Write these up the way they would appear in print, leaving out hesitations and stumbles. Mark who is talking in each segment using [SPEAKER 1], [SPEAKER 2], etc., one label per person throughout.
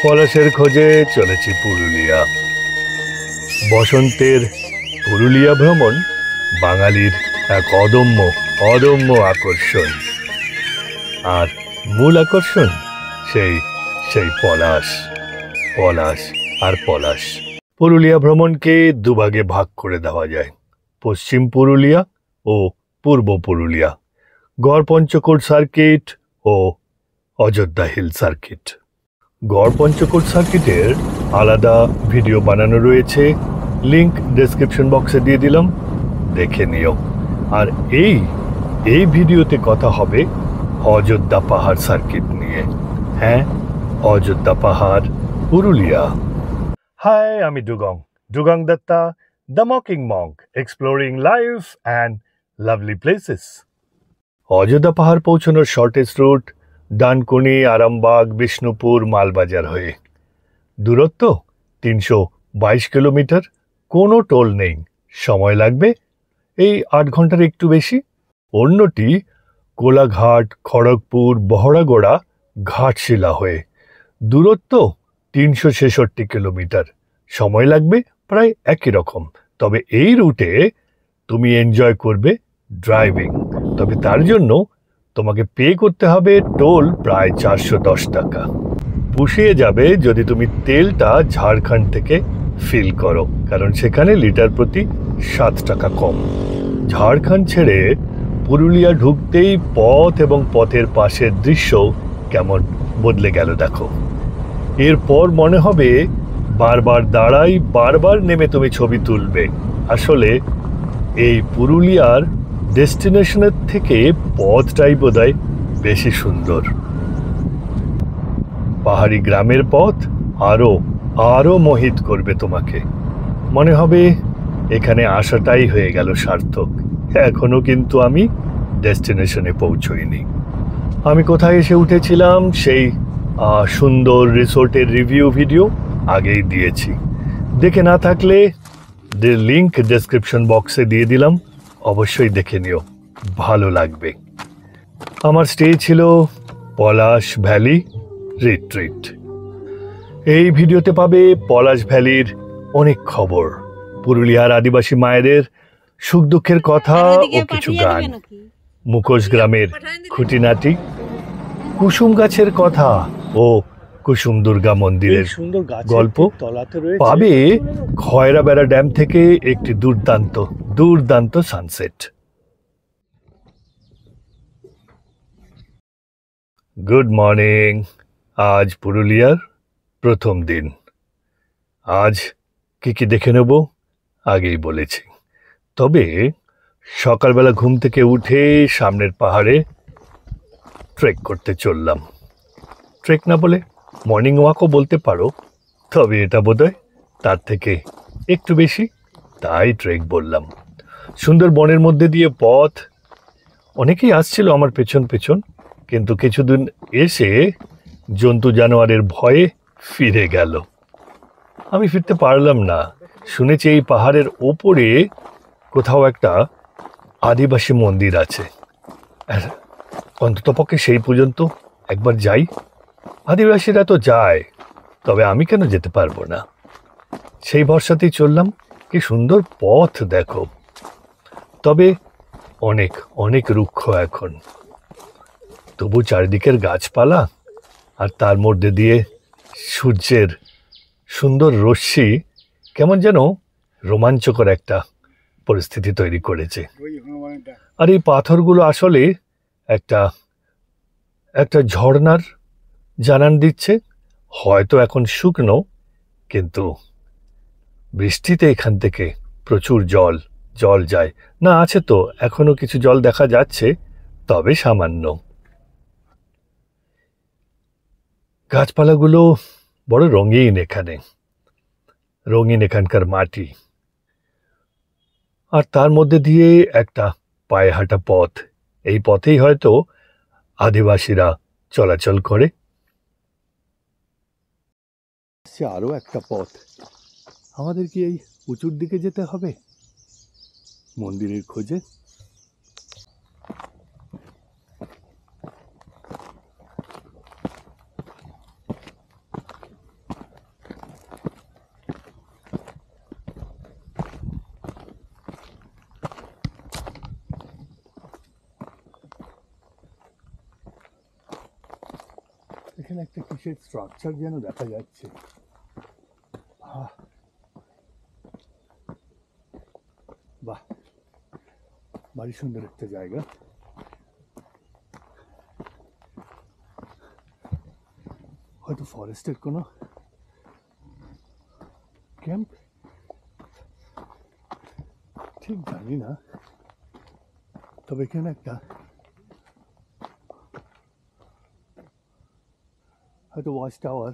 [SPEAKER 1] পলাশের খোঁজে চলেছি পুরুলিয়া। বসন্তের পুরুলিয়া ভ্রমণ বাঙালির এক অদম্য অদম্য আকর্ষণ। আর মূল আকর্ষণ সেই সেই পলাশ, পলাশ আর পলাশ। পুরুলিয়া ভ্রমণকে দুভাগে ভাগ করে দেওয়া যায়, পশ্চিম পুরুলিয়া ও পূর্ব পুরুলিয়া, গড়পঞ্চকোট সার্কিট ও অযোধ্যা হিল সার্কিট। গড়পঞ্চকোট সার্কিটের আলাদা ভিডিও বানানো রয়েছে, লিংক ডেসক্রিপশন বক্সে দিয়ে দিলাম, দেখে নিও। আর এই ভিডিওতে কথা হবে অযোধ্যা পাহাড় সার্কিট নিয়ে। হ্যাঁ, অযোধ্যা পাহাড়, পুরুলিয়া। হাই, আমি Dugong Datta, the mocking monk, exploring life and lovely places. Ayodhya পাহাড় পৌঁছানোর শর্টেস্ট রুট ডানকুনি, আরামবাগ, বিষ্ণুপুর, মালবাজার হয়ে। দূরত্ব 322 কিলোমিটার, কোনো টোল নেই, সময় লাগবে এই 8 ঘন্টার একটু বেশি। অন্যটি কোলাঘাট, খড়গপুর, বহড়াগোড়া, ঘাটশিলা হয়ে। দূরত্ব 366 কিলোমিটার, সময় লাগবে প্রায় একই রকম। তবে এই রুটে তুমি এনজয় করবে ড্রাইভিং, তবে তার জন্য তোমাকে পে করতে হবে টোল প্রায় 410 টাকা। পুষিয়ে যাবে যদি তুমি তেলটা ঝাড়খণ্ড থেকে ফিল করো, কারণ সেখানে লিটার প্রতি 7 টাকা কম। ঝাড়খণ্ড ছেড়ে পুরুলিয়া ঢুকতেই পথ এবং পথের পাশের দৃশ্য কেমন বদলে গেল দেখো। এরপর মনে হবে বারবার দাঁড়াই, বারবার নেমে তুমি ছবি তুলবে। আসলে এই পুরুলিয়ার ডেস্টিনেশনের থেকে পথটাই বোধহয় বেশি সুন্দর। পাহাড়ি গ্রামের পথ আরো মোহিত করবে তোমাকে। মনে হবে এখানে আসাটাই হয়ে গেল সার্থক। এখনো কিন্তু আমি ডেস্টিনেশনে পৌঁছইনি। আমি কোথায় এসে উঠেছিলাম সেই সুন্দর রিসোর্টের রিভিউ ভিডিও আগেই দিয়েছি, দেখে না থাকলে লিংক ডেসক্রিপশন বক্সে দিয়ে দিলাম, অবশ্যই দেখে নিও, ভালো লাগবে। আমার স্টে ছিল পলাশ ভ্যালি রিট্রিট। এই ভিডিওতে পাবে পলাশ ভ্যালির অনেক খবর, পুরুলিয়ার আদিবাসী মায়েদের সুখ দুঃখের কথা ও কিছু গান, মুখোশ গ্রামের খুঁটিনাটি, কুসুম গাছের কথা ও কুসুম দুর্গা মন্দিরের গল্প। পাবে খয়রাবেড়া ড্যাম থেকে একটি দুর্দান্ত সানসেট। Good morning. আজ পুরুলিয়ার প্রথম দিন। আজ কি দেখে নেব আগেই বলেছি। তবে সকালবেলা ঘুম থেকে উঠে সামনের পাহাড়ে ট্রেক করতে চললাম। ট্রেক না বলে মর্নিং ওয়াকও বলতে পারো, তবে এটা বোধহয় তার থেকে একটু বেশি, তাই ট্রেক বললাম। সুন্দর বনের মধ্যে দিয়ে পথ, অনেকেই আসছিল আমার পেছন পেছন, কিন্তু কিছুদিন এসে জন্তু জানোয়ারের ভয়ে ফিরে গেল। আমি ফিরতে পারলাম না। শুনেছি এই পাহাড়ের ওপরে কোথাও একটা আদিবাসী মন্দির আছে, অন্ততপক্ষে সেই পর্যন্ত একবার যাই। আদিবাসীরা তো যায়, তবে আমি কেন যেতে পারবো না? সেই ভরসাতেই চললাম। কি সুন্দর পথ দেখো, তবে অনেক অনেক রুক্ষ এখন। তবু চারিদিকের গাছপালা আর তার মধ্যে দিয়ে সূর্যের সুন্দর রশ্মি কেমন যেন রোমাঞ্চকর একটা পরিস্থিতি তৈরি করেছে। আর এই পাথরগুলো আসলে একটা ঝর্ণার জানান দিচ্ছে। হয়তো এখন শুকনো, কিন্তু বৃষ্টিতে এখান থেকে প্রচুর জল যায় না। আছে তো, এখনো কিছু জল দেখা যাচ্ছে, তবে সামান্য। গাছপালাগুলো বড় রঙিন এখানকার মাটি। আর তার মধ্যে দিয়ে একটা পায়ে হাঁটা পথ। এই পথেই হয়তো আদিবাসীরা চলাচল করে। আরো একটা পথ। আমাদের কি এই উঁচুর দিকে যেতে হবে মন্দিরের খোঁজে? এখানে একটা কিসের স্ট্রাকচার যেন দেখা যাচ্ছে। বাহ, ভারী সুন্দর একটা জায়গা। হয়তো ফরেস্টের কোনো ক্যাম্প, ঠিক জানি না। তবে এখানে একটা হয়তো ওয়াচ টাওয়ার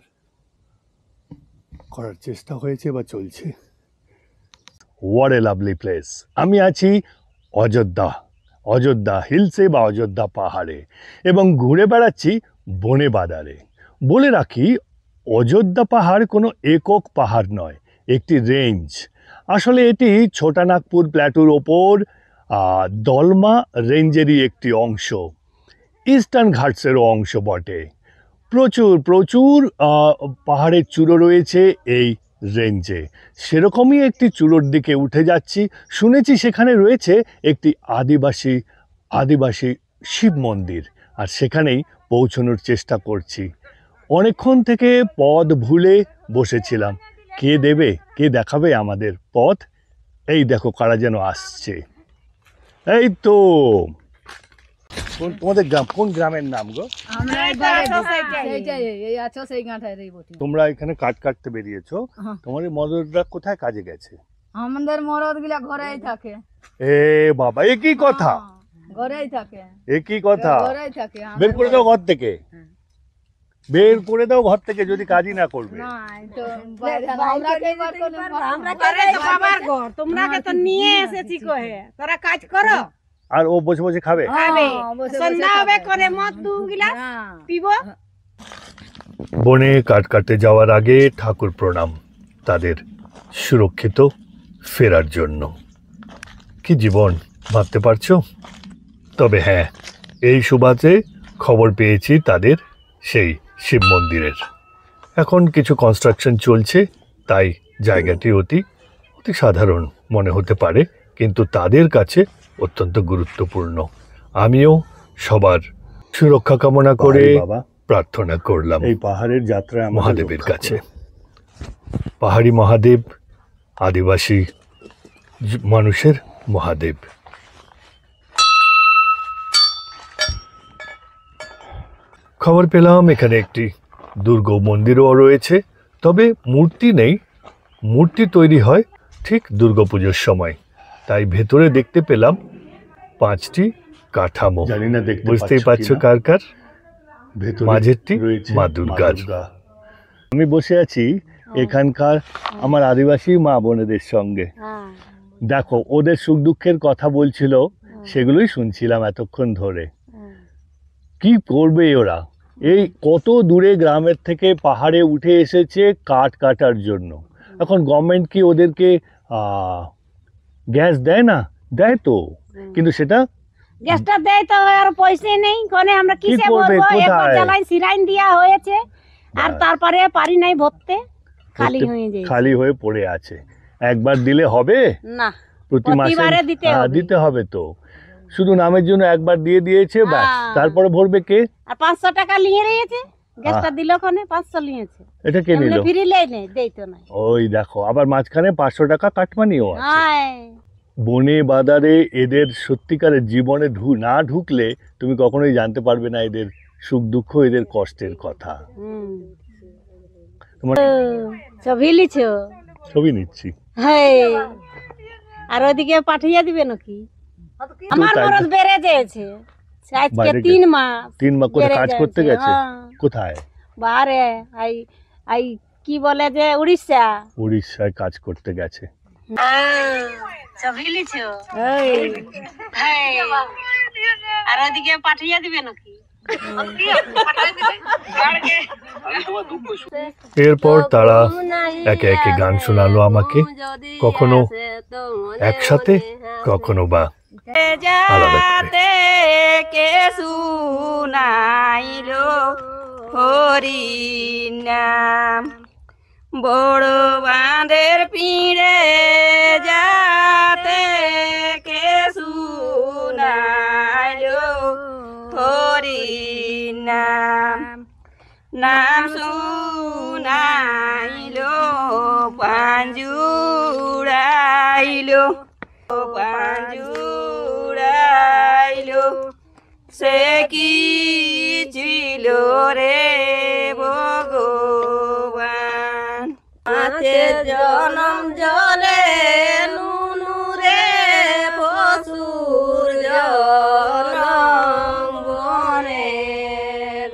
[SPEAKER 1] করার চেষ্টা হয়েছে বা চলছে। What a lovely place. আমি আছি অযোধ্যা হিলসে বা অযোধ্যা পাহাড়ে এবং ঘুরে বেড়াচ্ছি বনে বাদারে। বলে রাখি, অযোধ্যা পাহাড় কোনো একক পাহাড় নয়, একটি রেঞ্জ। আসলে এটি ছোটানাগপুর প্ল্যাটুর ওপর দলমা রেঞ্জেরই একটি অংশ, ইস্টার্ন ঘাটসেরও অংশ বটে। প্রচুর প্রচুর পাহাড়ের চূড়ো রয়েছে এই রেঞ্জে। সেরকমই একটি চূড়োর দিকে উঠে যাচ্ছি। শুনেছি সেখানে রয়েছে একটি আদিবাসী শিব মন্দির, আর সেখানেই পৌঁছানোর চেষ্টা করছি। অনেকক্ষণ থেকে পথ ভুলে বসেছিলাম। কে দেবে, কে দেখাবে আমাদের পথ? এই দেখো কারা যেন আসছে। এই তো, তোমাদের গ্রাম কোন গ্রামের নাম গো? তোমরা এখানে কাঠ কাটতে বেরিয়েছো। তোমাদের মদতরা কোথায় কাজে গেছে?
[SPEAKER 2] আমাদের মরদ গুলা ঘরেই থাকে।
[SPEAKER 1] এ বাবা, এ কি কথা?
[SPEAKER 2] ঘরেই থাকে।
[SPEAKER 1] এ কি কথা?
[SPEAKER 2] ঘরেই থাকে।
[SPEAKER 1] বের করে দাও ঘর থেকে, বের করে দাও ঘর থেকে যদি কাজই না করবে।
[SPEAKER 2] না, তো আমরা কে বার করব?
[SPEAKER 3] আমরা করে তো বাবার ঘর, তোমরাকে তো নিয়ে এসেছি কহে, তোরা কাজ করো।
[SPEAKER 1] আর ও বসে বসে খাবে?
[SPEAKER 3] সন্ধ্যা হবে করে মদ দু গিলাস পিবো।
[SPEAKER 1] বনে কাঠ কাটতে যাওয়ার আগে ঠাকুর প্রণাম তাদের সুরক্ষিত ফেরার জন্য। কি জীবন ভাবতে পারছো? তবে হ্যাঁ, এই সুবাদে খবর পেয়েছি তাদের সেই শিব মন্দিরের। এখন কিছু কনস্ট্রাকশন চলছে, তাই জায়গাটি অতি সাধারণ মনে হতে পারে, কিন্তু তাদের কাছে অত্যন্ত গুরুত্বপূর্ণ। আমিও সবার সুরক্ষা কামনা করে প্রার্থনা করলাম এই পাহাড়ের যাত্রায় মহাদেবের কাছে। পাহাড়ি মহাদেব, আদিবাসী মানুষের মহাদেব। খবর পেলাম এখানে একটি দুর্গ মন্দিরও রয়েছে, তবে মূর্তি নেই। মূর্তি তৈরি হয় ঠিক দুর্গাপুজোর সময়, তাই ভেতরে দেখতে পেলাম 5টি কাঠামো। জানি না, বুঝতেই পারছো কার কার। মাঝেরটি মা দুর্গার। আমি বসে আছি এখানকার আমার আদিবাসী মা বোনেদের সঙ্গে। দেখো, ওদের সুখ দুঃখের কথা বলছিল, সেগুলোই শুনছিলাম এতক্ষণ ধরে। কি করবে ওরা? এই কত দূরে গ্রামের থেকে পাহাড়ে উঠে এসেছে কাঠ কাটার জন্য। এখন গভর্নমেন্ট কি ওদেরকে গ্যাস দেয় না? দেয় তো, কিন্তু সেটা
[SPEAKER 3] গ্যাসটা দেয় তো আর পয়সা নেই। কোনে আমরা কিসে ভরবো? একবার জ্বালাই সিরাইন দেয়া হয়েছে, আর তারপরে পারি নাই ভরতে, খালি হয়ে যায়,
[SPEAKER 1] খালি হয়ে পড়ে আছে। একবার দিলে হবে
[SPEAKER 3] না?
[SPEAKER 1] প্রতি মাসে দিতে হবে তো। শুধু নামের জন্য একবার দিয়ে দিয়েছে, ব্যাস। তারপরে ভরবে কে?
[SPEAKER 3] আর 500 টাকা নিয়ে নিয়েছে। গ্যাসটা দিল কোনে 500 নিয়েছে।
[SPEAKER 1] এটা কে নিল?
[SPEAKER 3] ফ্রি লেই নেই, দেই তো না।
[SPEAKER 1] ওই দেখো, আবার মাঝখানে 500 টাকা কাটমানিও আছে। বনে বাদারে এদের সত্যিকারের জীবনে না ঢুকলে তুমি কখনোই জানতে পারবে না এদের সুখ দুঃখ, এদের কষ্টের কথা।
[SPEAKER 3] ছবি লিছো?
[SPEAKER 1] ছবি নিচ্ছি।
[SPEAKER 3] আর ওইদিকে পাঠিয়ে দিবে নাকি? আমার মরদ বেড়ে গেছে আজকে 3 মাস।
[SPEAKER 1] 3 মাস কোথায় কাজ করতে গেছে? কোথায়?
[SPEAKER 3] বাইরে। আই কি বলে যে
[SPEAKER 1] উড়িষ্যায় কাজ করতে গেছে।
[SPEAKER 3] ছবি লিছো? আর ওইদিকে পাঠিয়ে দিবে নাকি?
[SPEAKER 1] এরপর তারা একে একে গান শোনালো আমাকে, কখনো একসাথে, কখনো বা আলাদা করে।
[SPEAKER 3] কে শুনাইলো হরি নাম, বড় বাঁধের পিড়ে যাতে কে শুনাইলো হরি নাম, নাম শুনাইলো পাঞ্জুরাইলো পাঞ্জুরাইলো সে কি ছিল রে ভগবান মাছের জনম জলে নুনু রে পশুর জনম বনে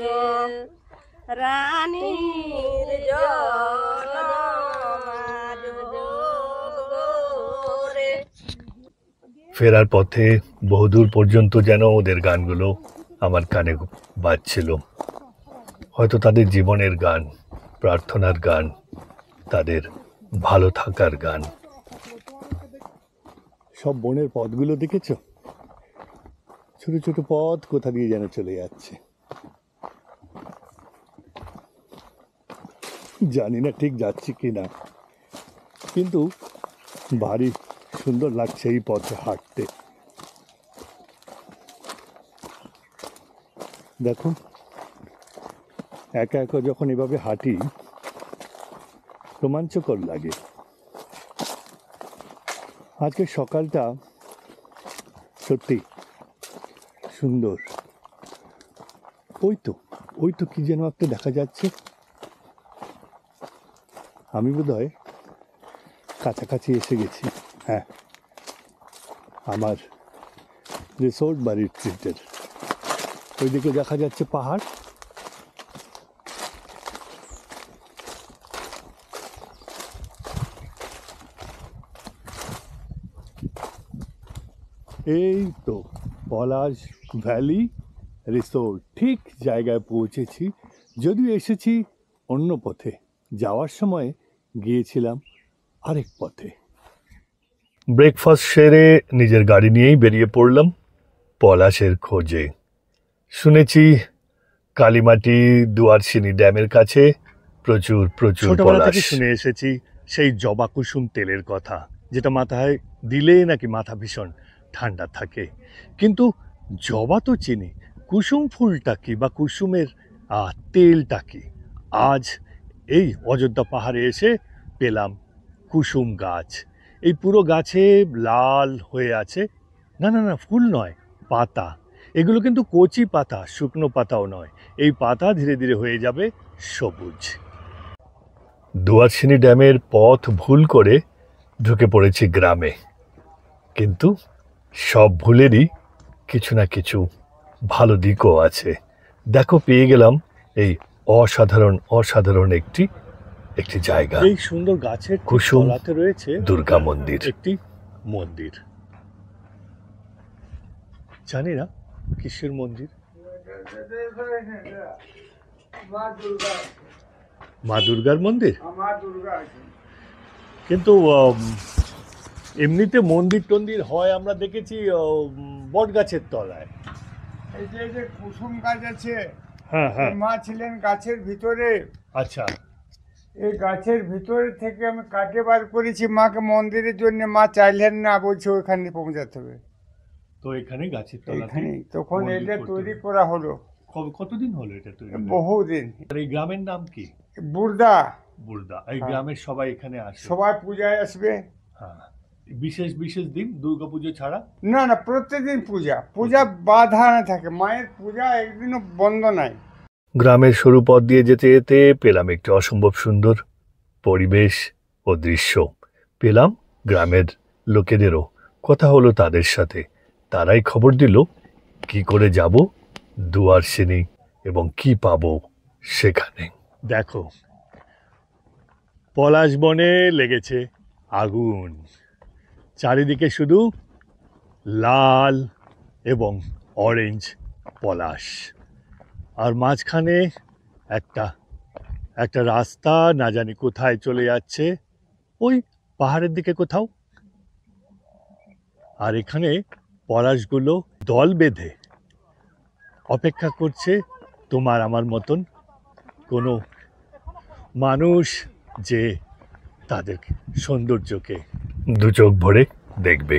[SPEAKER 3] গো রানীর জনম রে।
[SPEAKER 1] ফেরার পথে বহুদূর পর্যন্ত যেন ওদের গানগুলো আমার কানে বাজছিল। হয়তো তাদের জীবনের গান, প্রার্থনার গান, তাদের ভালো থাকার গান। সব বনের পথগুলো দেখেছ? ছোট ছোট পথ কোথা দিয়ে যেন চলে যাচ্ছে, জানি না ঠিক যাচ্ছি কিনা, কিন্তু ভারী সুন্দর লাগছে এই পথে হাঁটতে। দেখো, একা একা যখন এভাবে হাঁটি রোমাঞ্চকর লাগে। আজকের সকালটা সত্যি সুন্দর। ওই তো কি যেন একটা দেখা যাচ্ছে। আমি বোধহয় কাছাকাছি এসে গেছি। হ্যাঁ, আমার রিসোর্ট বা রিট্রিটের ওইদিকে দেখা যাচ্ছে পাহাড়। এই তো পলাশ ভ্যালি রিসোর্ট, ঠিক জায়গায় পৌঁছেছি। যদিও এসেছি অন্য পথে, যাওয়ার সময় গিয়েছিলাম আরেক পথে। ব্রেকফাস্ট সেরে নিজের গাড়ি নিয়েই বেরিয়ে পড়লাম পলাশের খোঁজে। শুনেছি কালীমাটি দুয়ারসিনি ড্যামের কাছে প্রচুর পলাশ। শুনে এসেছি সেই জবা কুসুম তেলের কথা, যেটা মাথায় দিলে নাকি মাথা ভীষণ ঠান্ডা থাকে। কিন্তু জবা তো চিনি, কুসুম ফুলটা কি বা কুসুমের তেলটা কি? আজ এই অযোধ্যা পাহাড়ে এসে পেলাম কুসুম গাছ। এই পুরো গাছে লাল হয়ে আছে, না না না ফুল নয়, পাতা। এগুলো কিন্তু কচি পাতা, শুকনো পাতাও নয়। এই পাতা ধীরে ধীরে হয়ে যাবে সবুজ। দুয়ারসিনি ড্যামের পথ ভুল করে ঢুকে পড়েছি গ্রামে, কিন্তু সব ভুলেরই কিছু না কিছু ভালো দিকও আছে। দেখো, পেয়ে গেলাম এই অসাধারণ একটি জায়গা। এই সুন্দর গাছের কুসুম রয়েছে দুর্গা মন্দির, একটি মন্দির। জানি না কিসের মন্দির, মা দুর্গার মন্দির। কিন্তু এমনিতে মন্দির টন্দির হয় আমরা দেখেছি বট গাছের তলায়।
[SPEAKER 4] এই যে কুসুম গাছ আছে,
[SPEAKER 1] হ্যাঁ হ্যাঁ,
[SPEAKER 4] মা ছিলেন গাছের ভিতরে।
[SPEAKER 1] আচ্ছা,
[SPEAKER 4] এই গাছের ভিতরে থেকে আমি কাটে বার করেছি মাকে মন্দিরের জন্য। মা চাইলেন না, বলছে ওইখানে পৌঁছাতে হবে।
[SPEAKER 1] তো এখানে গাছের তলায়
[SPEAKER 4] তখন এটা তৈরি করা হলো।
[SPEAKER 1] কতদিন হলো এটা তৈরি?
[SPEAKER 4] বহুদিন।
[SPEAKER 1] এই গ্রামের নাম কি?
[SPEAKER 4] বুর্দা।
[SPEAKER 1] এই গ্রামের সবাই এখানে আসে?
[SPEAKER 4] সবাই পূজায় আসবে।
[SPEAKER 1] হ্যাঁ, বিশেষ দিন দুর্গাপুজো ছাড়া?
[SPEAKER 4] না না, প্রত্যেকদিন পূজা বাধা না থাকে। মায়ের পূজা একদিনও বন্ধ নাই।
[SPEAKER 1] গ্রামের সরু পথ দিয়ে যেতে যেতে পেলাম একটি অসম্ভব সুন্দর পরিবেশ ও দৃশ্য। পেলাম গ্রামের লোকেদেরও, কথা হলো তাদের সাথে। তারাই খবর দিল কি করে যাব দুয়ারসিনি এবং কি পাবো সেখানে। দেখো, পলাশ বনে লেগেছে আগুন। চারিদিকে শুধু লাল এবং অরেঞ্জ পলাশ, আর মাঝখানে একটা রাস্তা না জানি কোথায় চলে যাচ্ছে, ওই পাহাড়ের দিকে কোথাও। আর এখানে পলাশগুলো দল বেঁধে অপেক্ষা করছে তোমার আমার মতন কোনো মানুষ যে তাদের সৌন্দর্যকে দু চোখ ভরে দেখবে।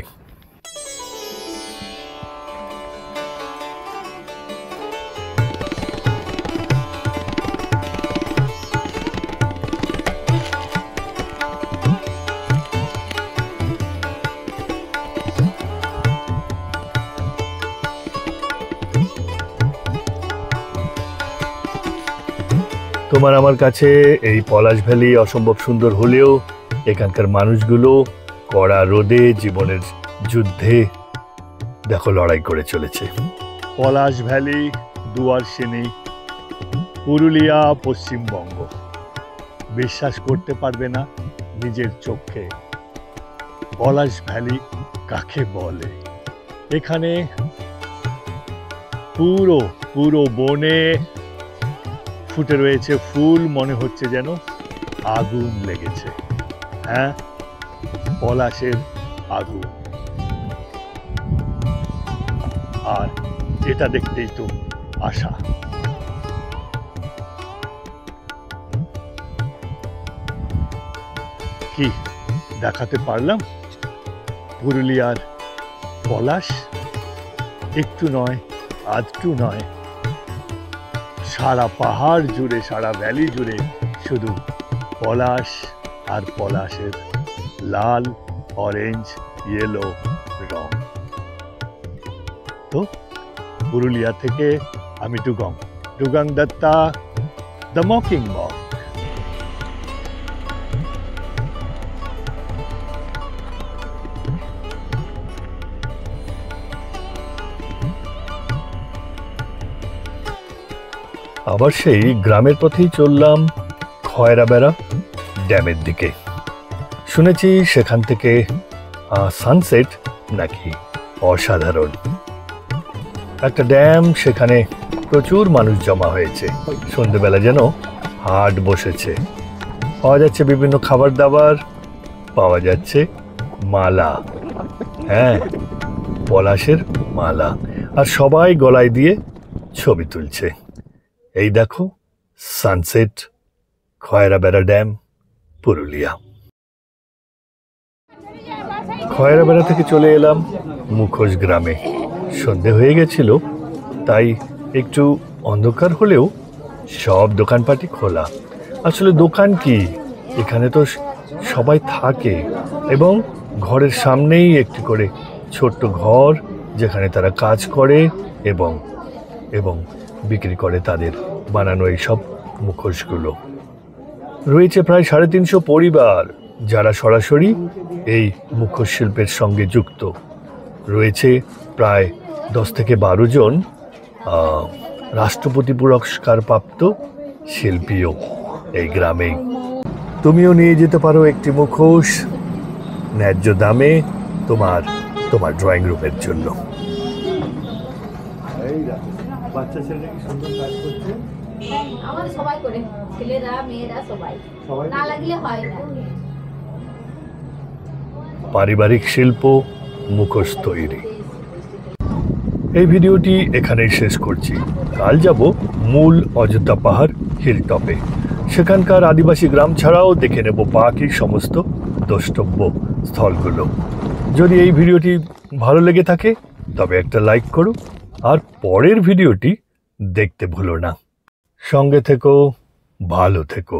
[SPEAKER 1] তোমার আমার কাছে এই পলাশ ভ্যালি অসম্ভব সুন্দর হলেও এখানকার মানুষগুলো কড়া রোদে জীবনের যুদ্ধে দেখো লড়াই করে চলেছে। পলাশ ভ্যালি, দুয়ারসিনী, পুরুলিয়া, পশ্চিমবঙ্গ। বিশ্বাস করতে পারবে না নিজের চোখে পলাশ ভ্যালি কাকে বলে। এখানে পুরো পুরো বনে ফুটে রয়েছে ফুল, মনে হচ্ছে যেন আগুন লেগেছে। হ্যাঁ, পলাশের আগুন। আর এটা দেখতেই তো আশা। কি দেখাতে পারলাম পুরুলিয়ার পলাশ? একটু নয়, আধটু নয়, সারা পাহাড় জুড়ে, সারা ভ্যালি জুড়ে শুধু পলাশ আর পলাশের লাল, অরেঞ্জ, ইয়েলো রং। তো পুরুলিয়া থেকে আমি ডুগাং দত্তা, দ্য মকিং মক। আবার সেই গ্রামের পথেই চললাম খয়রাবেড়া ড্যামের দিকে। শুনেছি সেখান থেকে সানসেট নাকি অসাধারণ। একটা ড্যাম, সেখানে প্রচুর মানুষ জমা হয়েছে। সন্ধ্যেবেলা যেন হাট বসেছে। পাওয়া যাচ্ছে বিভিন্ন খাবার দাবার, পাওয়া যাচ্ছে মালা। হ্যাঁ, পলাশের মালা। আর সবাই গলায় দিয়ে ছবি তুলছে। এই দেখো সানসেট, খয়রাবেড়া ড্যাম, পুরুলিয়া। খয়রাবেড়া থেকে চলে এলাম মুখোশ গ্রামে। সন্ধে হয়ে গেছিল, তাই একটু অন্ধকার হলেও সব দোকানপাটি খোলা। আসলে দোকান কি, এখানে তো সবাই থাকে এবং ঘরের সামনেই একটি করে ছোট্ট ঘর, যেখানে তারা কাজ করে এবং এবং বিক্রি করে তাদের বানানো এইসব মুখোশগুলো। রয়েছে প্রায় 350 পরিবার যারা সরাসরি এই মুখোশ শিল্পের সঙ্গে যুক্ত। রয়েছে প্রায় 10 থেকে 12 জন রাষ্ট্রপতি পুরস্কার প্রাপ্ত শিল্পীও এই গ্রামেই। তুমিও নিয়ে যেতে পারো একটি মুখোশ ন্যায্য দামে তোমার ড্রয়িং রুমের জন্য। বাচ্চা ছেলেরা কি সুন্দর কাজ করছে।
[SPEAKER 5] আমাদের সবাই করে, ছেলেরা মেয়েরা সবাই, না লাগলে হয় না।
[SPEAKER 1] পারিবারিক শিল্প, মুখোশ তৈরি। এই ভিডিওটি এখানেই শেষ করছি। কাল যাব মূল অযোধ্যা পাহাড় হিলটপে। সেখানকার আদিবাসী গ্রাম ছাড়াও দেখে নেব বাকি সমস্ত দ্রষ্টব্য স্থলগুলো। যদি এই ভিডিওটি ভালো লেগে থাকে তবে একটা লাইক করো, আর পরের ভিডিওটি দেখতে ভুলো না। সঙ্গে থেকো, ভালো থেকো।